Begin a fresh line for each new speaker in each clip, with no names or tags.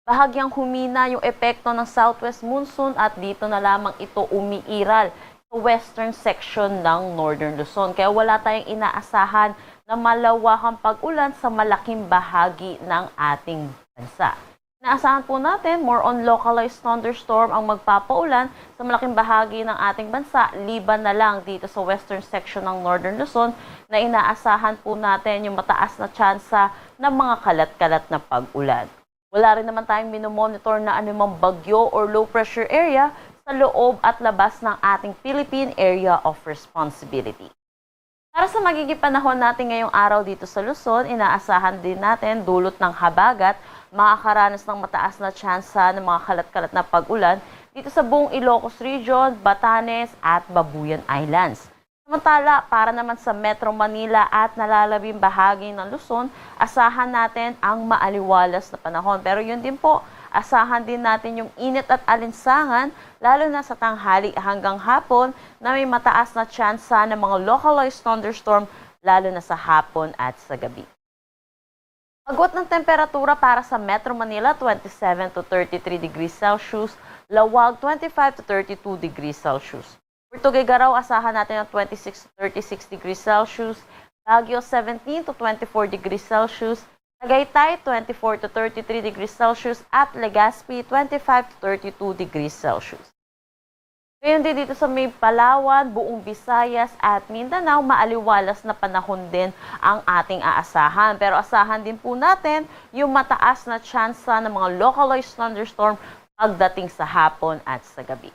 Bahagyang humina yung epekto ng southwest monsoon at dito na lamang ito umiiral sa western section ng Northern Luzon. Kaya wala tayong inaasahan na malawakang pag-ulan sa malaking bahagi ng ating bansa. Inaasahan po natin more on localized thunderstorm ang magpapaulan sa malaking bahagi ng ating bansa, liban na lang dito sa western section ng Northern Luzon na inaasahan po natin yung mataas na tsansa ng mga kalat-kalat na pag-ulan. Wala rin naman tayong minomonitor na anumang bagyo or low pressure area sa loob at labas ng ating Philippine Area of Responsibility. Para sa magiging panahon natin ngayong araw dito sa Luzon, inaasahan din natin dulot ng habagat, makakaranas ng mataas na tsansa ng mga kalat-kalat na pag-ulan dito sa buong Ilocos Region, Batanes at Babuyan Islands. Samantala, para naman sa Metro Manila at nalalabing bahagi ng Luzon, asahan natin ang maaliwalas na panahon. Pero yun din po, asahan din natin yung init at alinsangan, lalo na sa tanghali hanggang hapon na may mataas na tsansa ng mga localized thunderstorm, lalo na sa hapon at sa gabi. Agwat ng temperatura para sa Metro Manila, 27 to 33 degrees Celsius, Lawag, 25 to 32 degrees Celsius. For Tuguegarao, asahan natin ng 26 to 36 degrees Celsius, Baguio, 17 to 24 degrees Celsius, Tagaytay, 24 to 33 degrees Celsius, at Legazpi, 25 to 32 degrees Celsius. Ngayon din dito sa may Palawan, buong Visayas at Mindanao, maaliwalas na panahon din ang ating aasahan. Pero asahan din po natin yung mataas na tsansa ng mga localized thunderstorm pagdating sa hapon at sa gabi.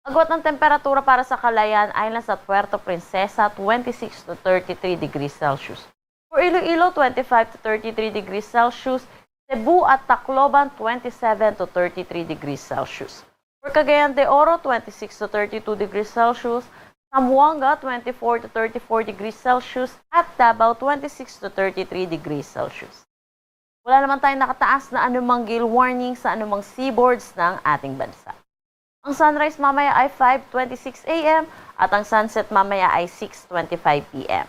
Agwat ng temperatura para sa Calayan Islands at Puerto Princesa, 26 to 33 degrees Celsius. For Iloilo, 25 to 33 degrees Celsius. Cebu at Tacloban, 27 to 33 degrees Celsius. For Cagayan de Oro, 26 to 32 degrees Celsius. Zamboanga, 24 to 34 degrees Celsius. At Davao, 26 to 33 degrees Celsius. Wala naman tayong nakataas na anumang gale warning sa anumang seaboards ng ating bansa. Ang sunrise mamaya ay 5:26 a.m. at ang sunset mamaya ay 6:25 p.m.